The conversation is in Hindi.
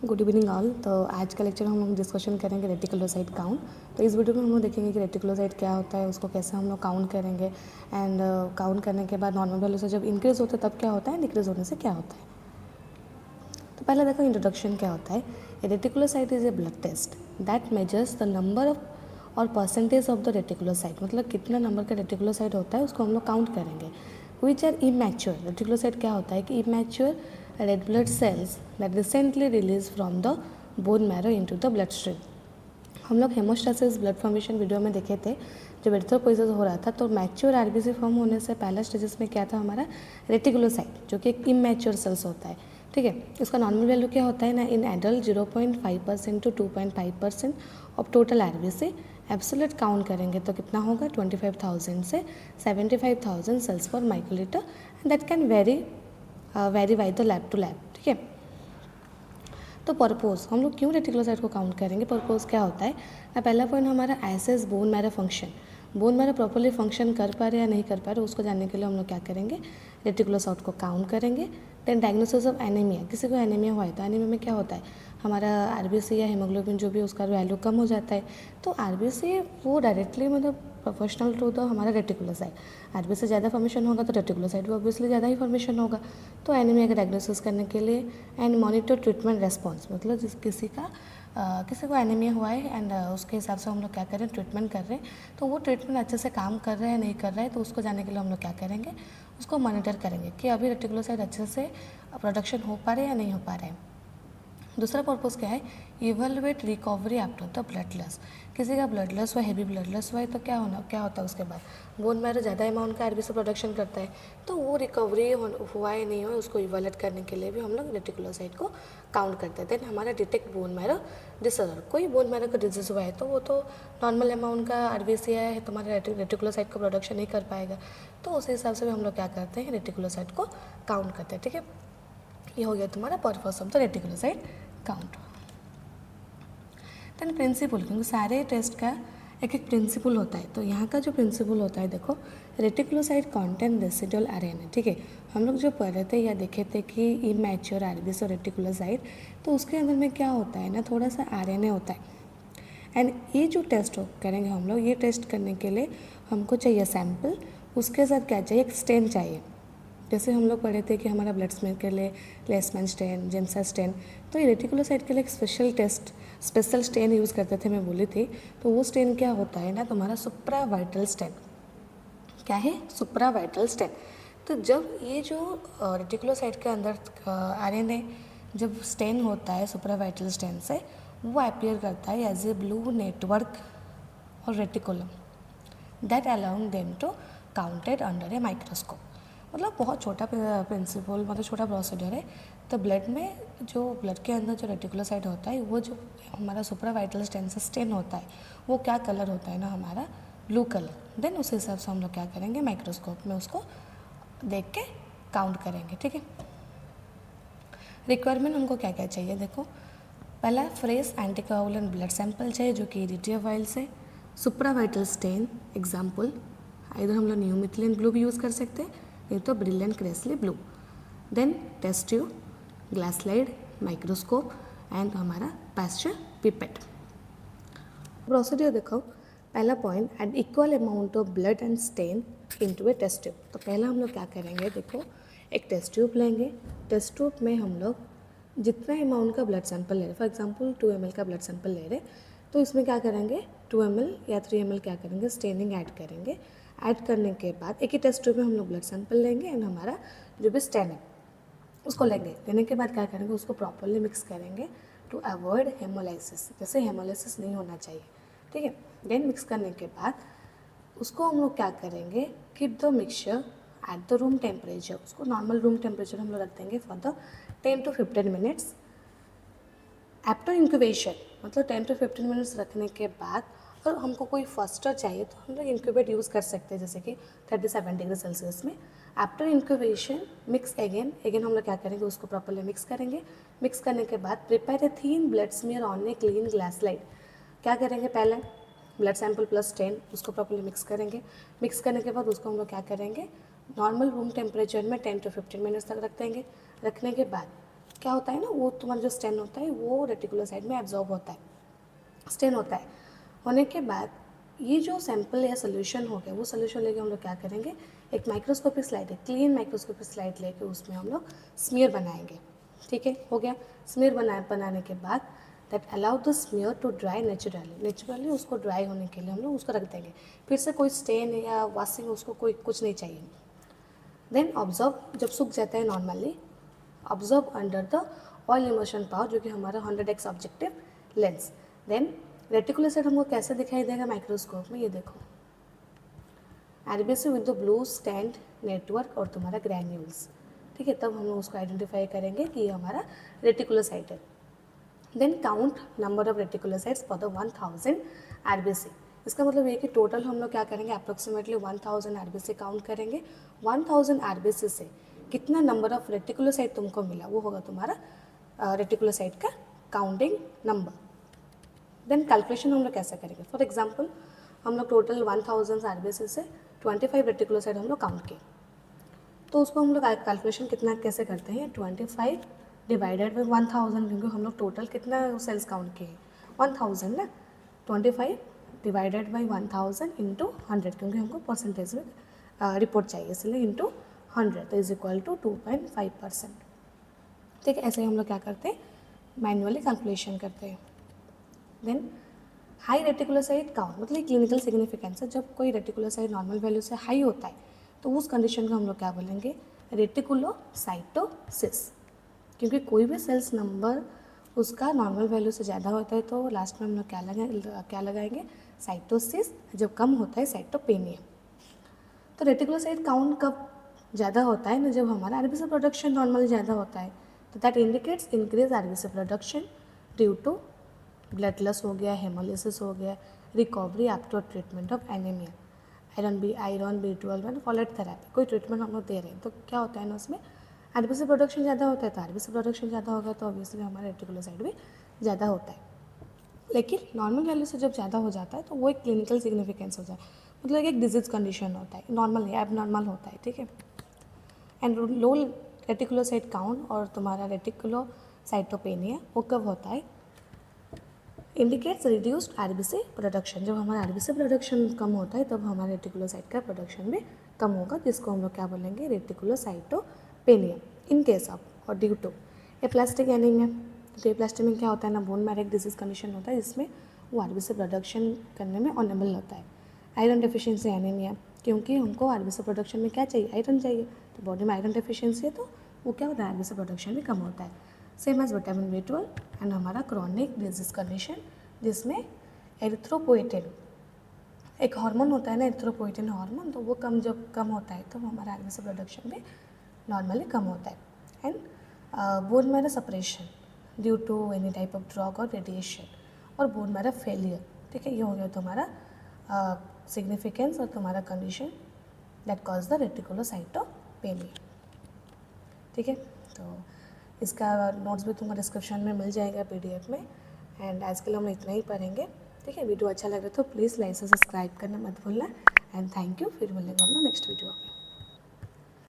Good evening all. तो आज का लेक्चर हम लोग डिस्कशन करेंगे रेटिकुलोसाइट काउंट। तो इस वीडियो में हम लोग देखेंगे कि रेटिकुलोसाइट क्या होता है, उसको कैसे हम लोग काउंट करेंगे एंड काउंट करने के बाद नॉर्मल वैल्यू से जब इंक्रीज़ होता है तब क्या होता है, डिक्रीज़ होने से क्या होता है। तो पहले देखो इंट्रोडक्शन क्या होता है। Reticulocyte is a blood test that measures the number of और परसेंटेज ऑफ द रेटिकुलोसाइट, मतलब कितना नंबर का रेटिकुलोसाइट होता है उसको हम लोग काउंट करेंगे। विच आर इमैच्योर, रेटिकुलोसाइट क्या होता है कि immature red blood cells that recently release from the bone marrow into the blood stream. हम लोग हेमोस्टेसिस ब्लड फॉर्मेशन वीडियो में देखे थे, जब एरिथ्रोपोइसिस हो रहा था तो मैच्योर आरबीसी फॉर्म होने से पहला स्टेजेस में क्या था हमारा, रेटिकुलोसाइट, जो कि एक इमैच्योर सेल्स होता है। ठीक है, इसका नॉर्मल वैल्यू क्या होता है ना, in adult 0.5% to 2.5% of total RBC. Absolute count करेंगे तो कितना होगा, 25,000 से 75,000 सेल्स पर microlitre, and that can vary by the lab to lab. ठीक है, तो पर्पोज हम लोग क्यों रेटिकुलोसाइट को काउंट करेंगे, पर्पोज क्या होता है ना। पहला पॉइंट हमारा assess bone marrow function, bone marrow properly function कर पा रहे या नहीं कर पा रहे, उसको जानने के लिए हम लोग क्या करेंगे, रेटिकुलोसाइट को काउंट करेंगे। देन डायग्नोसिस ऑफ एनीमिया, किसी को एनीमिया हुआ है तो एनीमिया में क्या होता है, हमारा आरबीसी या हीमोग्लोबिन जो भी उसका वैल्यू कम हो जाता है, तो आरबीसी वो डायरेक्टली मतलब प्रोपोर्शनल टू द हमारा रेटिकुलोसाइट। आरबीसी ज़्यादा फॉर्मेशन होगा तो रेटिकुलोसाइट भी ऑब्वियसली ज़्यादा ही फॉर्मेशन होगा। तो एनीमिया का डायग्नोसिस करने के लिए एंड मॉनिटर ट्रीटमेंट रेस्पॉन्स, मतलब जिस किसी को एनीमिया हुआ है एंड उसके हिसाब से हम लोग क्या करें, ट्रीटमेंट कर रहे हैं, तो वो ट्रीटमेंट अच्छे से काम कर रहे हैं नहीं कर रहे हैं, तो उसको जानने के लिए हम लोग क्या करेंगे, उसको मॉनिटर करेंगे कि अभी रेटिकुलोसाइट अच्छे से प्रोडक्शन हो पा रहे हैं या नहीं हो पा रहे हैं। दूसरा पर्पज़ क्या है, evaluate recovery after the blood loss. किसी का ब्लड लॉस हुआ, हैवी ब्लड लॉस हुआ है तो क्या होता है उसके बाद, बोन मैरो ज़्यादा अमाउंट का आरबीसी प्रोडक्शन करता है, तो वो रिकवरी हुआ है नहीं हुआ उसको इवैल्यूएट करने के लिए भी हम लोग रेटिकुलोसाइट को काउंट करते हैं। देन हमारा डिटेक्ट बोन मैरो डिसऑर्डर, कोई बोन मैरो का डिजीज़ हुआ है तो वो तो नॉर्मल अमाउंट का आरबीसी है, तुम्हारे रेटिकुलोसाइट का प्रोडक्शन नहीं कर पाएगा, तो उस हिसाब से भी हम लोग क्या करते हैं, रेटिकुलोसाइट को काउंट करते हैं। ठीक है, ये हो गया तुम्हारा purpose of the reticulocyte count. Then principle, क्योंकि सारे टेस्ट का एक एक प्रिंसिपल होता है, तो यहाँ का जो प्रिंसिपल होता है देखो, रेटिकुलोसाइट कंटेन रेसिडुअल आरएनए। ठीक है, हम लोग जो पढ़ रहे थे या देखे थे कि इमैच्योर आरबीसी और रेटिकुलोसाइट, तो उसके अंदर में क्या होता है ना, थोड़ा सा आरएनए होता है। एंड ये जो टेस्ट करेंगे हम लोग, ये टेस्ट करने के लिए हमको चाहिए सैंपल, उसके साथ क्या चाहिए, एक स्टेन चाहिए। जैसे हम लोग पढ़े थे कि हमारा ब्लड स्मेल के लिए लेसमैन स्टेन, जेम्सा स्टेन, तो ये रेटिकुलोसाइट के लिए एक स्पेशल स्टेन यूज़ करते थे, मैं बोली थी। तो वो स्टेन क्या होता है ना, तुम्हारा सुप्रावाइटल स्टेन। क्या है, सुप्रावाइटल स्टेन। तो जब ये जो रेटिकुलोसाइट के अंदर आरएनए जब स्टेन होता है सुप्रावाइटल स्टेन से, वो अपीयर करता है एज ए ब्लू नेटवर्क और reticulum that allowing them to counted under a microscope. मतलब बहुत छोटा प्रिंसिपल, मतलब छोटा प्रोसीजर है। तो ब्लड में जो ब्लड के अंदर जो रेटिकुलोसाइट होता है, वो जो हमारा सुप्रावाइटल स्टेन से स्टेन होता है, वो क्या कलर होता है ना, हमारा ब्लू कलर। देन उस हिसाब से हम लोग क्या करेंगे, माइक्रोस्कोप में उसको देख के काउंट करेंगे। ठीक है, रिक्वायरमेंट हमको क्या क्या चाहिए देखो, पहला फ्रेश एंटीकोएगुलेंट ब्लड सैंपल चाहिए जो कि इरिट्रिया वाइल से, सुप्रावाइटल स्टेन एग्जाम्पल इधर हम लोग न्यूमिथिलिन ब्लू भी यूज़ कर सकते हैं, नहीं तो brilliant cresyl blue. Then test tube, glass slide, microscope and हमारा पैस्चर पिपेट। प्रोसीजर देखो, पहला point, add equal amount of blood and stain into a test tube. तो पहला हम लोग क्या करेंगे देखो, एक टेस्ट ट्यूब लेंगे, टेस्ट ट्यूब में हम लोग जितना अमाउंट का ब्लड सैंपल ले रहे, फॉर एग्जांपल 2 ml का ब्लड सैंपल ले रहे, तो इसमें क्या करेंगे, 2 ml या 3 ml क्या करेंगे, स्टेनिंग ऐड करेंगे। ऐड करने के बाद एक ही टेस्ट ट्यूब में हम लोग ब्लड सैंपल लेंगे एंड हमारा जो भी स्टेन है उसको लेने के बाद क्या करेंगे, उसको प्रॉपरली मिक्स करेंगे टू अवॉइड हेमोलाइसिस, जैसे हेमोलाइसिस नहीं होना चाहिए। ठीक है, देन मिक्स करने के बाद उसको हम लोग क्या करेंगे, keep the mixture at the room temperature, उसको नॉर्मल रूम टेम्परेचर हम लोग रख देंगे for the 10 to 15 minutes. After incubation, मतलब 10 to 15 मिनट्स रखने के बाद, और हमको कोई फास्टर चाहिए तो हम लोग इंक्यूबेट यूज़ कर सकते हैं, जैसे कि 37 डिग्री सेल्सियस में। आफ्टर इंक्यूबेशन मिक्स अगेन हम लोग क्या करेंगे, उसको प्रॉपरली मिक्स करेंगे। मिक्स करने के बाद prepare a thin blood smear on a clean glass slide. क्या करेंगे, पहले ब्लड सैंपल प्लस स्टेन उसको प्रॉपरली मिक्स करेंगे। मिक्स करने के बाद उसको हम लोग क्या करेंगे, नॉर्मल रूम टेम्परेचर में 10 to 15 मिनट्स तक रख देंगे। रखने के बाद क्या होता है ना, वो तुम्हारा जो स्टेन होता है वो रेटिकुलोसाइट में एब्जॉर्ब होता है, स्टेन होता है। होने के बाद ये जो सैंपल या सोल्यूशन हो गया, वो सोल्यूशन लेके हम लोग क्या करेंगे, एक माइक्रोस्कोपिक स्लाइड है, क्लीन माइक्रोस्कोपिक स्लाइड लेके उसमें हम लोग स्मीयर बनाएंगे। ठीक है, हो गया। स्मीयर बनाने के बाद that allow the smear to dry naturally उसको ड्राई होने के लिए हम लोग उसको रख देंगे। फिर से कोई स्टेन या वॉशिंग उसको कोई कुछ नहीं चाहिए। देन ऑब्जर्व, जब सूख जाता है normally, observe under the oil immersion power, जो कि हमारा 100x objective lens. Then reticulocyte हमको कैसे दिखाई देगा माइक्रोस्कोप में, ये देखो, RBC with the blue stand network और तुम्हारा ग्रैन्यूल्स। ठीक है, तब हम लोग उसको आइडेंटिफाई करेंगे कि ये हमारा रेटिकुलोसाइट है। Then count number of reticulocytes for the 1000 RBC. इसका मतलब ये कि टोटल हम लोग क्या करेंगे, अप्रोक्सीमेटली 1000 आरबीसी काउंट करेंगे। 1000 आरबीसी से कितना नंबर ऑफ रेटिकुलोसाइट तुमको मिला, वो होगा तुम्हारा रेटिकुलोसाइट का काउंटिंग नंबर। देन कैलकुलेशन हम लोग कैसे करेंगे, फॉर एग्जाम्पल हम लोग टोटल 1000 आरबीसी से 25 रेटिकुलोसाइट हम लोग काउंट किए, तो उसको हम लोग कैलकुलेशन कितना कैसे करते हैं, 25 डिवाइडेड बाई 1000, क्योंकि हम लोग टोटल कितना सेल्स काउंट किए, 1000 ना। 25 डिवाइडेड बाई 1000 इंटू 100, क्योंकि हमको परसेंटेज में रिपोर्ट चाहिए, इसलिए इंटू 100 इज इक्वल टू 2.5%। ठीक है, ऐसे ही हम लोग क्या करते हैं, मैन्युअली कैलकुलेशन करते हैं। देन हाई रेटिकुलोसाइट काउंट, मतलब क्लिनिकल सिग्निफिकेंस है, जब कोई रेटिकुलोसाइट नॉर्मल वैल्यू से हाई होता है तो उस कंडीशन को हम लोग क्या बोलेंगे, रेटिकुलोसाइटोसिस। क्योंकि कोई भी सेल्स नंबर उसका नॉर्मल वैल्यू से ज़्यादा होता है तो लास्ट में हम लोग क्या लगाएंगे, साइटोसिस। जब कम होता है साइटोपेनिया। तो रेटिकुलोसाइट काउंट कब ज़्यादा होता है ना, जब हमारा आरबीसी प्रोडक्शन नॉर्मल ज़्यादा होता है, तो that indicates increase RBC production due to blood loss हो गया, हेमोलिसिस हो गया, recovery after treatment of anaemia, iron B12 and folate therapy. कोई ट्रीटमेंट हम लोग दे रहे हैं तो क्या होता है ना, उसमें आरबीसी प्रोडक्शन ज़्यादा होता है, तो आरबीसी प्रोडक्शन ज़्यादा होगा तो ऑब्वियसली हमारा रेटिकुलोसाइट भी ज़्यादा होता है। लेकिन नॉर्मल वैल्यू से जब ज़्यादा हो जाता है तो वो एक क्लिनिकल सिग्निफिकेंस हो जाए, मतलब एक डिजीज़ कंडीशन होता है, नॉर्मल है, एबनॉर्मल होता है। ठीक है, एंड लो रेटिकुलोसाइट काउंट और तुम्हारा रेटिकुलोसाइटोपेनिया वो कब होता है, इंडिकेट्स रिड्यूस्ड आरबीसी प्रोडक्शन। जब हमारा आरबीसी प्रोडक्शन कम होता है तब हमारे रेटिकुलोसाइट का प्रोडक्शन भी कम होगा, जिसको हम लोग क्या बोलेंगे, रेटिकुलोसाइटोपेनिया। इन केस ऑफ और ड्यू टू एप्लास्टिक एनीमिया, तो एप्लास्टिक में क्या होता है ना, बोन मैरो एक डिजीज कंडीशन होता है जिसमें वो आरबीसी प्रोडक्शन करने में अनेबल होता है। आयरन डेफिशिएंसी एनीमिया, क्योंकि हमको आरबीसी प्रोडक्शन में क्या चाहिए, आयरन चाहिए, तो बॉडी में आयरन डेफिशिएंसी है तो वो क्या होता है, आरबीसी प्रोडक्शन भी कम होता है। Same as vitamin B12 and हमारा क्रॉनिक डिजीज कंडीशन जिसमें एरिथ्रोपोएटिन एक हार्मोन होता है ना, एरिथ्रोपोएटिन हार्मोन, तो वो जब कम होता है तो हमारा आरबीसी प्रोडक्शन भी नॉर्मली कम होता है। And bone marrow suppression due to any type of drug और रेडिएशन और बोन मैरो फेलियर। ठीक है, ये हो गया तुम्हारा सिग्निफिकेंस और तुम्हारा condition that cause the reticulocytopenia. ठीक है, तो इसका नोट्स भी तुम्हारा डिस्क्रिप्शन में मिल जाएगा PDF में। एंड आज के लिए हम इतना ही पढ़ेंगे। ठीक है, वीडियो अच्छा लगे तो प्लीज़ लाइक से सब्सक्राइब करना मत भूलना। एंड थैंक यू, फिर मिलेंगे हम लोग नेक्स्ट वीडियो में।